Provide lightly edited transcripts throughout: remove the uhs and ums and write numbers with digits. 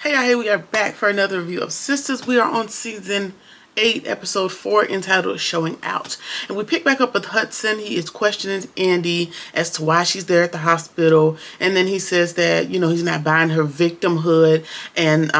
Hey, we are back for another review of Sisters. We are on season 8, episode 4, entitled Showing Out. And we pick back up with Hudson. He is questioning Andy as to why she's there at the hospital. And then he says that, he's not buying her victimhood and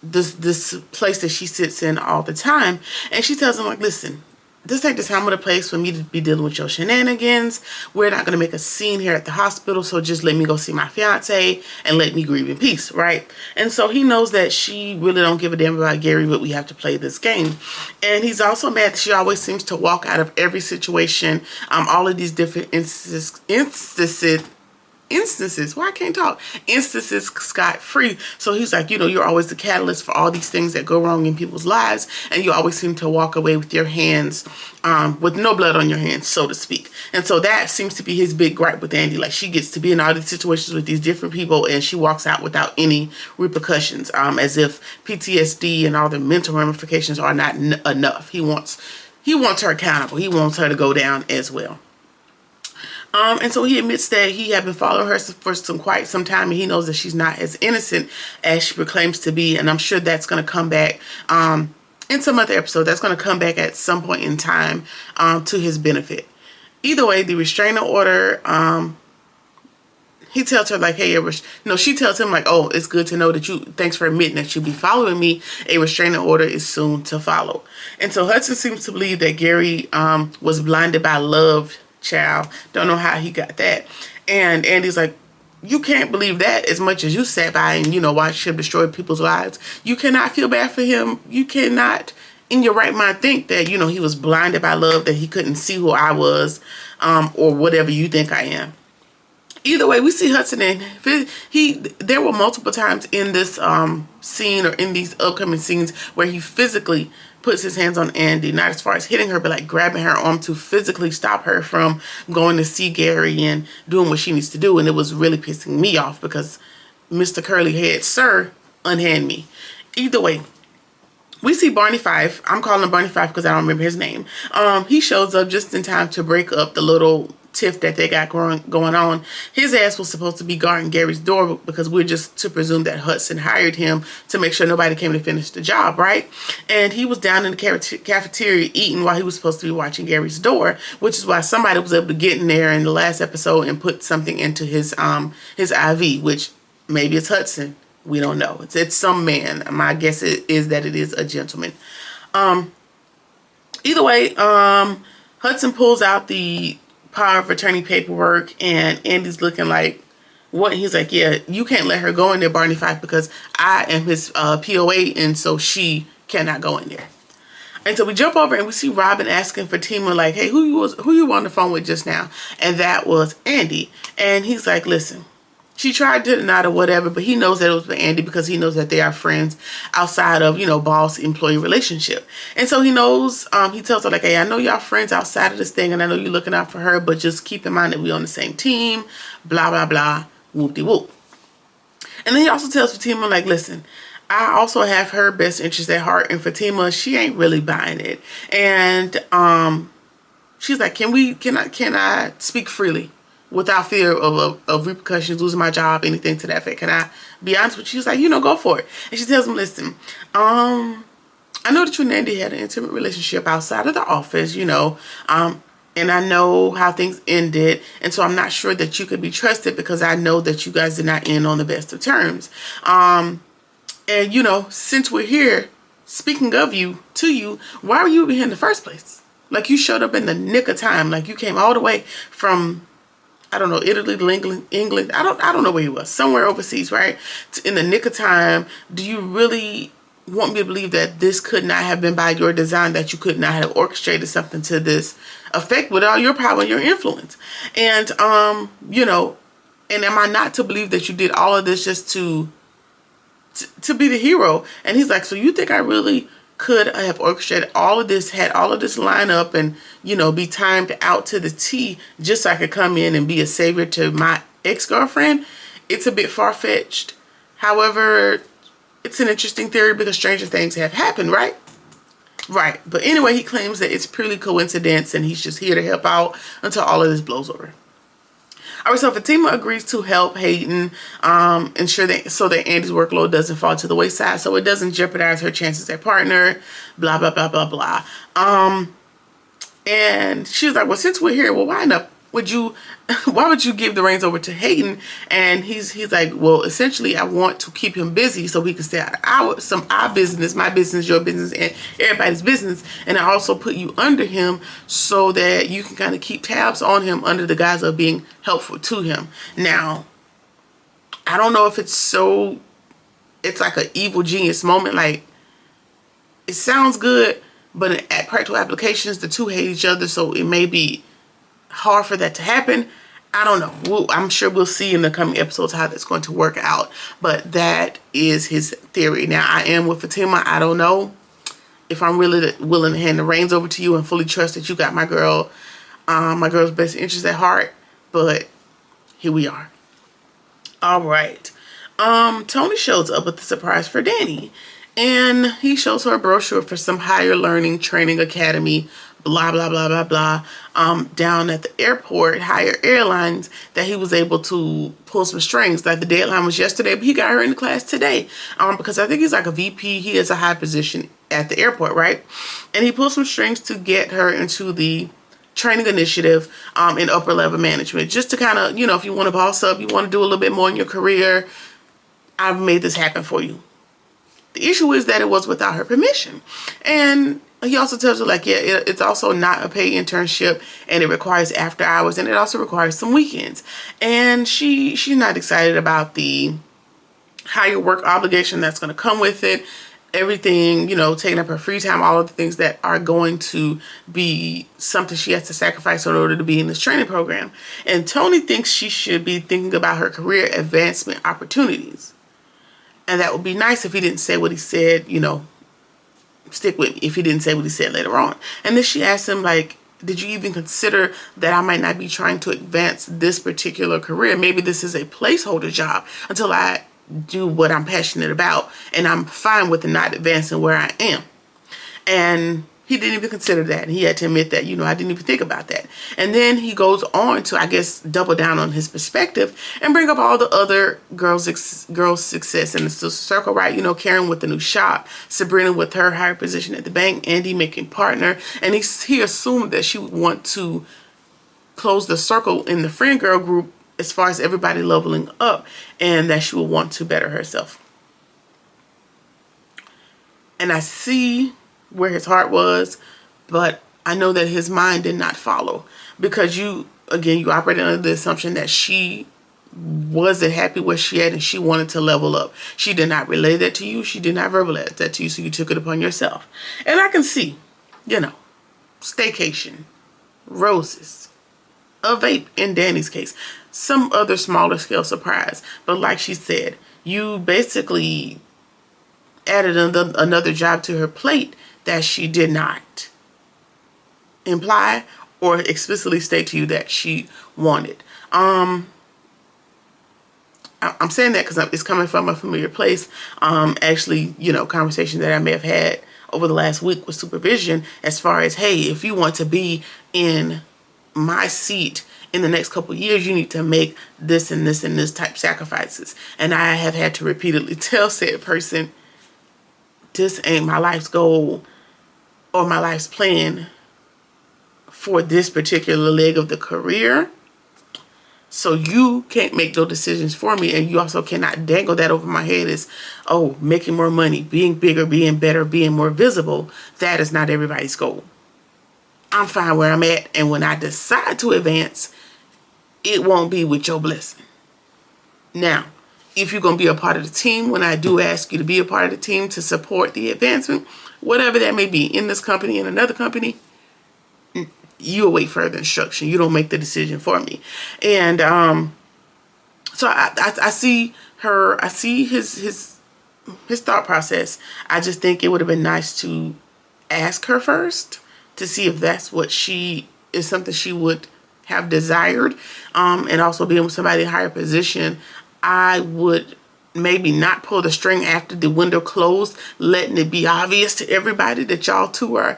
this place that she sits in all the time. And she tells him, like, listen, this ain't the time or the place for me to be dealing with your shenanigans. We're not going to make a scene here at the hospital, so just let me go see my fiance and let me grieve in peace, right? And so he knows that she really don't give a damn about Gary, but we have to play this game. And he's also mad that she always seems to walk out of every situation, all of these different instances scot-free. So he's like, you're always the catalyst for all these things that go wrong in people's lives, and you always seem to walk away with your hands with no blood on your hands, so to speak. And so that seems to be his big gripe with Andy. Like, she gets to be in all these situations with these different people and she walks out without any repercussions, as if PTSD and all the mental ramifications are not enough. He wants her accountable. He wants her to go down as well. And so he admits that he had been following her for quite some time, and he knows that she's not as innocent as she proclaims to be. And I'm sure that's going to come back in some other episode. That's going to come back at some point in time to his benefit. Either way, the restraining order, he tells her, like, hey, she tells him, like, oh, it's good to know that thanks for admitting that you'll be following me. A restraining order is soon to follow. And so Hudson seems to believe that Gary was blinded by love. Child, don't know how he got that. And Andy's like, you can't believe that as much as you sat by and watched him destroy people's lives. You cannot feel bad for him. You cannot in your right mind think that he was blinded by love, that he couldn't see who I was, or whatever you think I am. Either way, we see Hudson, and there were multiple times in this scene or in these upcoming scenes where he physically puts his hands on Andy, not as far as hitting her, but like grabbing her arm to physically stop her from going to see Gary and doing what she needs to do. And it was really pissing me off because Mr. Curly Head, sir, unhand me. Either way, we see Barney Fife. I'm calling him Barney Fife because I don't remember his name. He shows up just in time to break up the little tiff that they got going on. His ass was supposed to be guarding Gary's door because we're just to presume that Hudson hired him to make sure nobody came to finish the job, right? And he was down in the cafeteria eating while he was supposed to be watching Gary's door, which is why somebody was able to get in there in the last episode and put something into his IV, which maybe it's Hudson. We don't know. It's some man. My guess is that it is a gentleman. Either way, Hudson pulls out the power of attorney paperwork, and Andy's looking like, what? He's like, yeah, you can't let her go in there, Barney Fife, because I am his POA, and so she cannot go in there. And so we jump over and we see Robin asking for Tima, like, hey, who you on the phone with just now? And that was Andy. And he's like, listen, she tried to deny or whatever, but he knows that it was with Andy because he knows that they are friends outside of, boss-employee relationship. And so he knows, he tells her, like, hey, I know y'all friends outside of this thing, and I know you're looking out for her, but just keep in mind that we're on the same team, blah, blah, blah, whoop-de-whoop. And then he also tells Fatima, like, listen, I also have her best interest at heart, and Fatima, she ain't really buying it. And she's like, can I speak freely? Without fear of repercussions, losing my job, anything to that effect. Can I be honest with you? She's like, go for it. And she tells him, listen, I know that you and Andy had an intimate relationship outside of the office, and I know how things ended. And so I'm not sure that you could be trusted because I know that you guys did not end on the best of terms. And, since we're here, speaking of you, to you, why were you here in the first place? Like, you showed up in the nick of time. Like, you came all the way from, I don't know, Italy, England. I don't know where he was. Somewhere overseas, right? In the nick of time. Do you really want me to believe that this could not have been by your design, that you could not have orchestrated something to this effect with all your power and your influence? And, and am I not to believe that you did all of this just to be the hero? And he's like, so you think I really could have orchestrated all of this, had all of this line up and, be timed out to the T just so I could come in and be a savior to my ex-girlfriend? It's a bit far-fetched. However, it's an interesting theory because stranger things have happened, right? Right. But anyway, he claims that it's purely coincidence and he's just here to help out until all of this blows over. All right, so Fatima agrees to help Hayden ensure that so that Andy's workload doesn't fall to the wayside, so it doesn't jeopardize her chances at partner. Blah blah blah blah blah. And she was like, "Well, since we're here, well, why not? Why would you give the reins over to Hayden?" And he's like, "Well, essentially, I want to keep him busy so he can stay out of our business, my business, your business, and everybody's business. And I also put you under him so that you can kind of keep tabs on him under the guise of being helpful to him." Now, I don't know if it's like an evil genius moment. Like, it sounds good, but at practical applications, the two hate each other, so it may be hard for that to happen. I don't know. I'm sure we'll see in the coming episodes how that's going to work out, but that is his theory. Now, I am with Fatima. I don't know if I'm really willing to hand the reins over to you and fully trust that you got my girl's best interest at heart, but here we are. All right. Tony shows up with a surprise for Danny, and he shows her a brochure for some higher learning training academy, blah, blah, blah, blah, blah, down at the airport, Higher Airlines, that he was able to pull some strings. Like, the deadline was yesterday, but he got her in the class today, because I think he's like a VP. He has a high position at the airport, right? And he pulled some strings to get her into the training initiative in upper level management, just to kind of, if you want to boss up, you want to do a little bit more in your career, I've made this happen for you. The issue is that it was without her permission. And he also tells her, like, yeah, it's also not a paid internship, and it requires after hours, and it also requires some weekends. And she's not excited about the higher work obligation that's going to come with it. Everything, taking up her free time, all of the things that are going to be something she has to sacrifice in order to be in this training program. And Tony thinks she should be thinking about her career advancement opportunities. And that would be nice if he didn't say what he said, stick with me if he didn't say what he said later on. And then she asked him, like, did you even consider that I might not be trying to advance this particular career? Maybe this is a placeholder job until I do what I'm passionate about, and I'm fine with not advancing where I am. And he didn't even consider that. And he had to admit that, I didn't even think about that. And then he goes on to, I guess, double down on his perspective and bring up all the other girls' success in the circle, right? Karen with the new shop, Sabrina with her higher position at the bank, Andy making partner. And he assumed that she would want to close the circle in the friend girl group as far as everybody leveling up, and that she would want to better herself. And I see where his heart was, but I know that his mind did not follow, because you operated under the assumption that she wasn't happy where she at and she wanted to level up. She did not relay that to you. She did not verbalize that to you, so you took it upon yourself. And I can see, staycation, roses, a vape in Danny's case, some other smaller scale surprise. But like she said, you basically added another job to her plate that she did not imply or explicitly state to you that she wanted. I'm saying that because it's coming from a familiar place. Actually, conversation that I may have had over the last week with supervision, as far as, hey, if you want to be in my seat in the next couple of years, you need to make this and this and this type sacrifices. And I have had to repeatedly tell said person, this ain't my life's goal or my life's plan for this particular leg of the career. So you can't make those decisions for me, and you also cannot dangle that over my head as, oh, making more money, being bigger, being better, being more visible. That is not everybody's goal. I'm fine where I'm at, and when I decide to advance, it won't be with your blessing. Now, if you're going to be a part of the team, when I do ask you to be a part of the team to support the advancement, whatever that may be, in this company, in another company, you await further instruction. You don't make the decision for me. And so I see his thought process. I just think it would have been nice to ask her first to see if that's what is something she would have desired. And also being with somebody in a higher position, I would maybe not pull the string after the window closed, letting it be obvious to everybody that y'all two are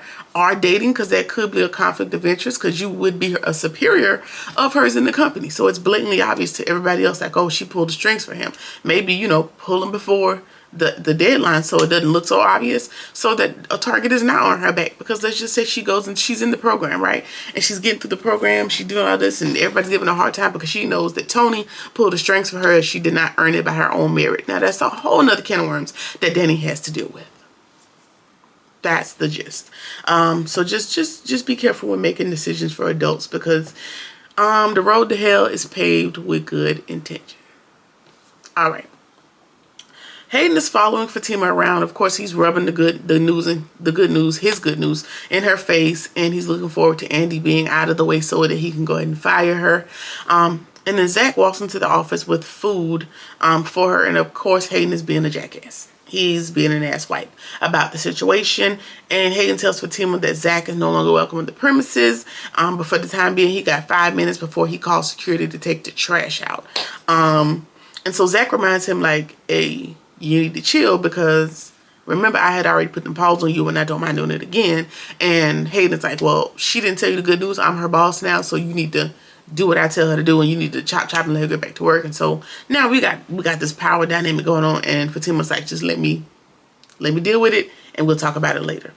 dating, because that could be a conflict of interest, because you would be a superior of hers in the company. So it's blatantly obvious to everybody else, like, oh, she pulled the strings for him. Maybe, you know, pull him before the deadline so it doesn't look so obvious, so that a target is not on her back. Because let's just say she goes and she's in the program, right? And she's getting through the program, she's doing all this, and everybody's giving her a hard time because she knows that Tony pulled the strings for her. She did not earn it by her own merit. Now that's a whole nother can of worms that Danny has to deal with. That's the gist. So just be careful when making decisions for adults, because the road to hell is paved with good intention. All right. Hayden is following Fatima around. Of course, he's rubbing his good news in her face, and he's looking forward to Andy being out of the way so that he can go ahead and fire her. And then Zach walks into the office with food for her, and of course, Hayden is being a jackass. He's being an asswipe about the situation, and Hayden tells Fatima that Zach is no longer welcome at the premises, but for the time being, he got 5 minutes before he calls security to take the trash out. And so Zach reminds him, like, hey, you need to chill, because remember, I had already put the pause on you and I don't mind doing it again. And Hayden's like, well, she didn't tell you the good news. I'm her boss now, so you need to do what I tell her to do, and you need to chop and let her get back to work. And so now we got this power dynamic going on, and Fatima's like, just let me deal with it, and we'll talk about it later.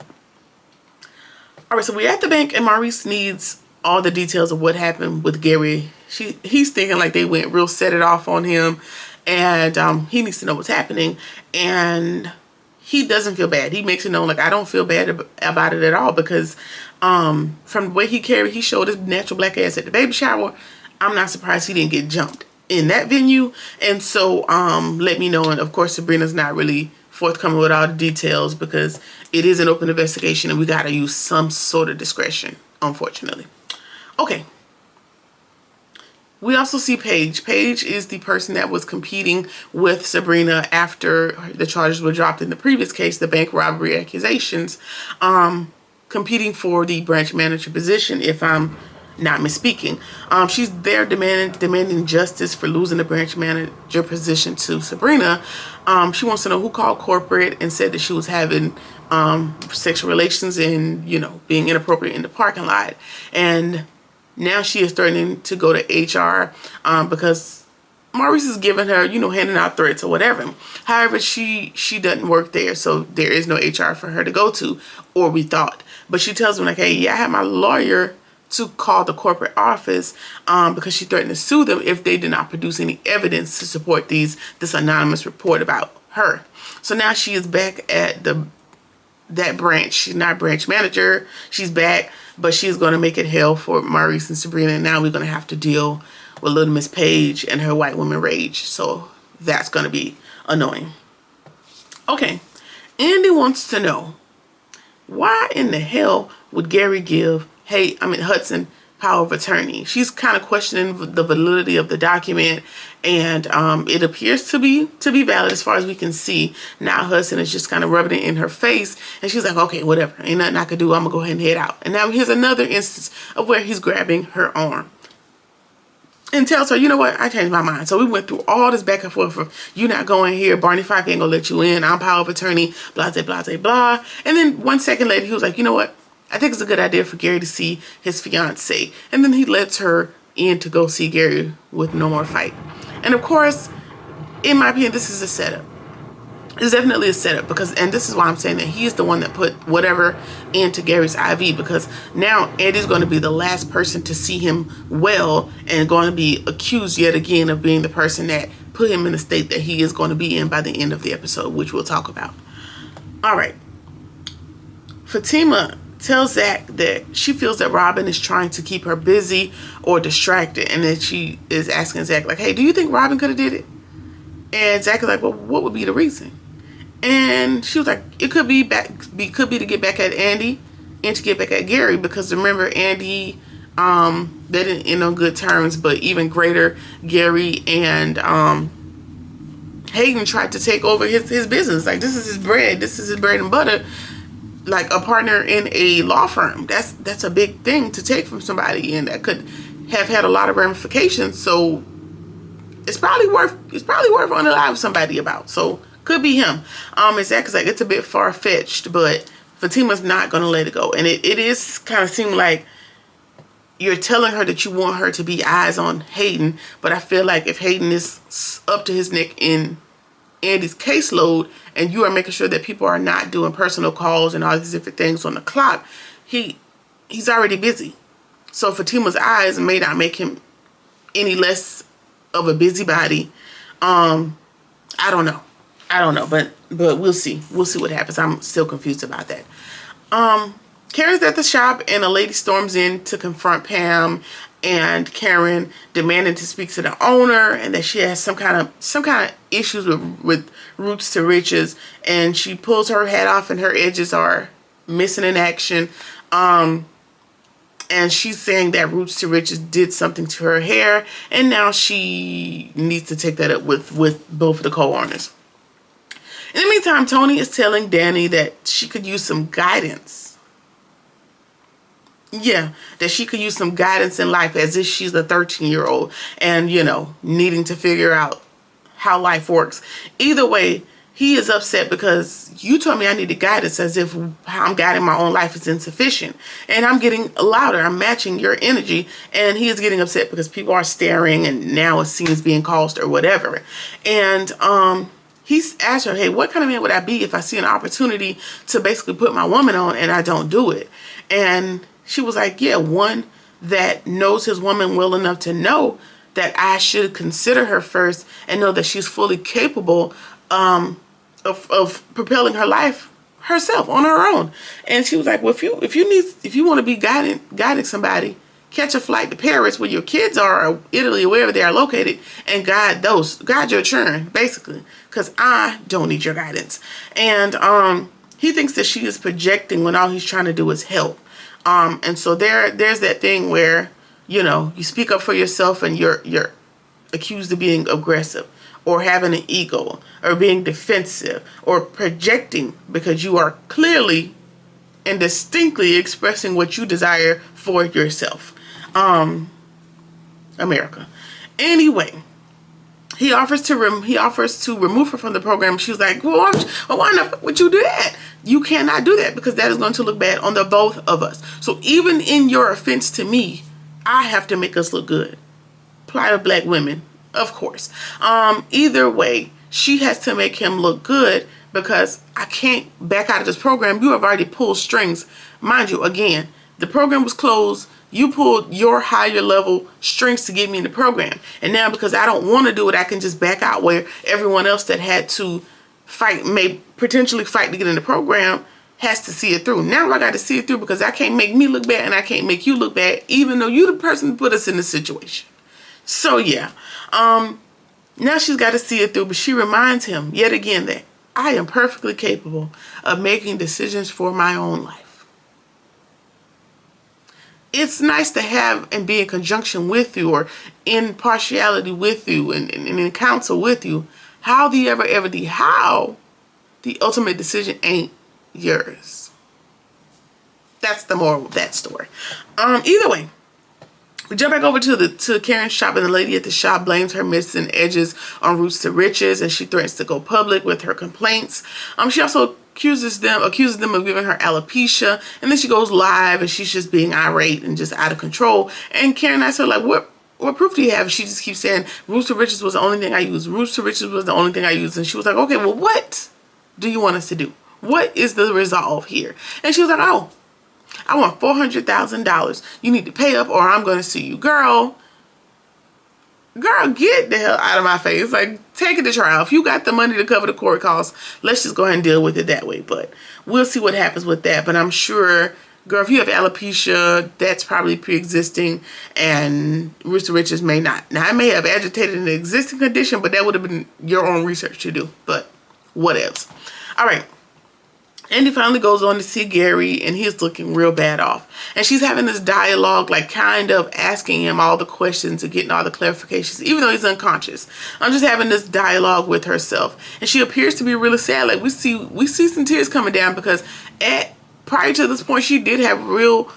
All right, so we're at the bank, and Maurice needs all the details of what happened with Gary. He's thinking like they went real set it off on him, and he needs to know what's happening. And he doesn't feel bad. He makes it known, like, I don't feel bad about it at all, because from the way he showed his natural black ass at the baby shower, I'm not surprised he didn't get jumped in that venue. And so let me know. And of course, Sabrina's not really forthcoming with all the details, because it is an open investigation and we got to use some sort of discretion, unfortunately. Okay. We also see Paige. Paige is the person that was competing with Sabrina after the charges were dropped in the previous case, the bank robbery accusations, competing for the branch manager position, if I'm not misspeaking. She's there demanding justice for losing the branch manager position to Sabrina. She wants to know who called corporate and said that she was having sexual relations and, you know, being inappropriate in the parking lot. And now she is threatening to go to HR because Maurice is giving her, you know, handing out threats or whatever. However, she doesn't work there, so there is no HR for her to go to, or we thought. But she tells him, like, hey, yeah, I have my lawyer to call the corporate office because she threatened to sue them if they did not produce any evidence to support this anonymous report about her. So now she is back at that branch. She's not branch manager. She's back, but she's going to make it hell for Maurice and Sabrina. And now we're going to have to deal with little Miss Paige and her white woman rage. So that's going to be annoying. Okay. Andy wants to know, why in the hell would Gary give Hudson power of attorney? She's kind of questioning the validity of the document, and it appears to be valid as far as we can see. Now Hudson is just kind of rubbing it in her face, and she's like, okay, whatever, ain't nothing I can do, I'm gonna go ahead and head out. And now here's another instance of where he's grabbing her arm and tells her, you know what, I changed my mind. So we went through all this back and forth of, you not going here, Barney Fife ain't gonna let you in, I'm power of attorney, blah, blah, blah, blah. And then 1 second later, he was like, you know what, I think it's a good idea for Gary to see his fiance. And then he lets her in to go see Gary with no more fight. And of course, in my opinion, this is a setup. It's definitely a setup, because, and this is why I'm saying that he is the one that put whatever into Gary's IV, because now Andy's going to be the last person to see him well and going to be accused yet again of being the person that put him in the state that he is going to be in by the end of the episode, which we'll talk about. All right. Fatima tells Zach that she feels that Robin is trying to keep her busy or distracted, and that she is asking Zach, like, hey, do you think Robin could have did it? And Zach is like, well, what would be the reason? And she was like, it could be to get back at Andy and to get back at Gary, because remember, Andy, they didn't end on good terms, but even greater, Gary and Hayden tried to take over his business. Like, this is his bread and butter. Like a partner in a law firm, that's a big thing to take from somebody, and that could have had a lot of ramifications. So it's probably worth unaliving somebody about. So could be him. Exactly, like it's a bit far-fetched, but Fatima's not gonna let it go. And it is kind of seem like you're telling her that you want her to be eyes on Hayden, but I feel like if Hayden is up to his neck in Andy's caseload and you are making sure that people are not doing personal calls and all these different things on the clock, he's already busy. So Fatima's eyes may not make him any less of a busybody. I don't know, but we'll see what happens. I'm still confused about that. Karen's at the shop and a lady storms in to confront Pam and Karen, demanding to speak to the owner and that she has some kind of issues with Roots to Riches, and she pulls her hat off and her edges are missing in action. And she's saying that Roots to Riches did something to her hair, and now she needs to take that up with both of the co-owners. In the meantime, Tony is telling Danny that she could use some guidance. Yeah, that she could use some guidance in life, as if she's a 13-year-old and, you know, needing to figure out how life works. Either way, he is upset because you told me I needed guidance, as if how I'm guiding my own life is insufficient. And I'm getting louder. I'm matching your energy. And he is getting upset because people are staring and now it seems being caused or whatever. And he's asked her, hey, what kind of man would I be if I see an opportunity to basically put my woman on and I don't do it? And she was like, yeah, one that knows his woman well enough to know that I should consider her first and know that she's fully capable of propelling her life herself on her own. And she was like, well, if you want to be guiding somebody, catch a flight to Paris where your kids are, or Italy, or wherever they are located, and guide your churn, basically, because I don't need your guidance. And he thinks that she is projecting when all he's trying to do is help. And so there's that thing where, you know, you speak up for yourself and you're accused of being aggressive or having an ego or being defensive or projecting because you are clearly and distinctly expressing what you desire for yourself. America. Anyway, he offers to remove her from the program. She was like, well, why not would you do that? You cannot do that because that is going to look bad on the both of us. So even in your offense to me, I have to make us look good. Plight of black women, of course. Either way, she has to make him look good because I can't back out of this program. You have already pulled strings. Mind you, again, the program was closed. You pulled your higher level strings to get me in the program. And now because I don't want to do it, I can just back out where everyone else that had to fight, may potentially fight to get in the program, has to see it through. Now I got to see it through because I can't make me look bad and I can't make you look bad, even though you the person who put us in this situation. So yeah, now she's got to see it through, but she reminds him yet again that I am perfectly capable of making decisions for my own life. It's nice to have and be in conjunction with you or in partiality with you and in counsel with you. How the ultimate decision ain't yours. That's the moral of that story. Either way, we jump back over to Karen's shop, and the lady at the shop blames her missing edges on Roots to Riches, and she threatens to go public with her complaints. She also accuses them of giving her alopecia, and then she goes live and she's just being irate and just out of control. And Karen asks her, like, what proof do you have? She just keeps saying, Roots to Riches was the only thing I used. Roots to Riches was the only thing I used. And she was like, okay, well, what do you want us to do? What is the resolve here? And she was like, oh, I want $400,000. You need to pay up or I'm going to sue you. Girl, get the hell out of my face. Like, take it to trial. If you got the money to cover the court costs, let's just go ahead and deal with it that way. But we'll see what happens with that. But I'm sure, girl, if you have alopecia, that's probably pre-existing, and Roots to Riches may not. Now, I may have agitated an existing condition, but that would have been your own research to do. But what else? All right. Andy finally goes on to see Gary, and he's looking real bad off. And she's having this dialogue, like kind of asking him all the questions and getting all the clarifications, even though he's unconscious. I'm just having this dialogue with herself. And she appears to be really sad. Like we see some tears coming down because prior to this point, she did have real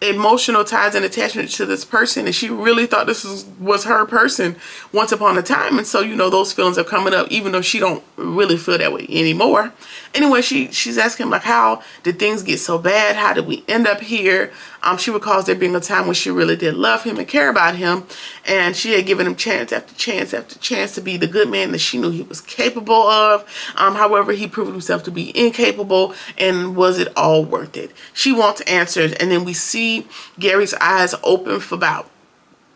emotional ties and attachment to this person, and she really thought this was her person once upon a time. And so, you know, those feelings are coming up even though she don't really feel that way anymore. Anyway, she's asking like, how did things get so bad? How did we end up here? She recalls there being a time when she really did love him and care about him, and she had given him chance after chance after chance to be the good man that she knew he was capable of. However, he proved himself to be incapable, and was it all worth it? She wants answers. And then we see Gary's eyes open for about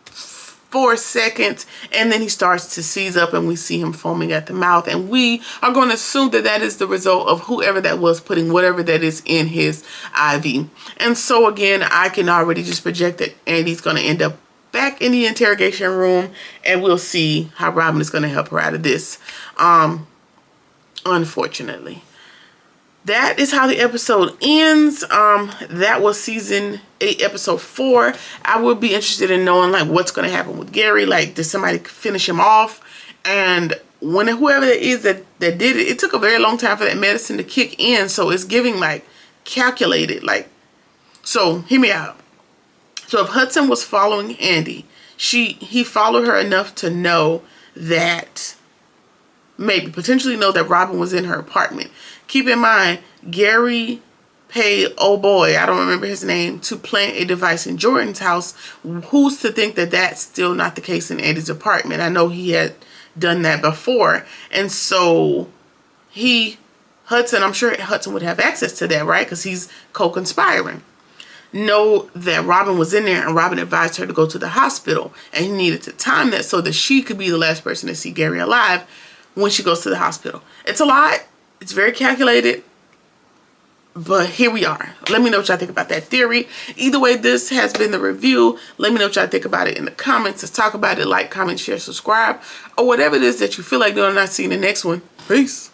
4 seconds, and then he starts to seize up, and we see him foaming at the mouth, and we are going to assume that that is the result of whoever that was putting whatever that is in his IV. And so again, I can already just project that Andy's going to end up back in the interrogation room, and we'll see how Robin is going to help her out of this, unfortunately. That is how the episode ends. That was season 8, episode 4. I would be interested in knowing like what's going to happen with Gary. Like, did somebody finish him off? And when whoever it is that did it, it took a very long time for that medicine to kick in. So it's giving like calculated. Like, so hear me out. So if Hudson was following Andy, he followed her enough to know that, maybe potentially know that Robin was in her apartment. Keep in mind, Gary paid, oh boy, I don't remember his name, to plant a device in Jordan's house. Who's to think that that's still not the case in Andy's apartment? I know he had done that before. And so Hudson, I'm sure Hudson would have access to that, right? Because he's co-conspiring. Know that Robin was in there, and Robin advised her to go to the hospital, and he needed to time that so that she could be the last person to see Gary alive when she goes to the hospital. It's a lot. It's very calculated, but here we are. Let me know what y'all think about that theory. Either way, this has been the review. Let me know what y'all think about it in the comments. Let's talk about it. Like, comment, share, subscribe, or whatever it is that you feel like doing. And I'll see you in the next one. Peace.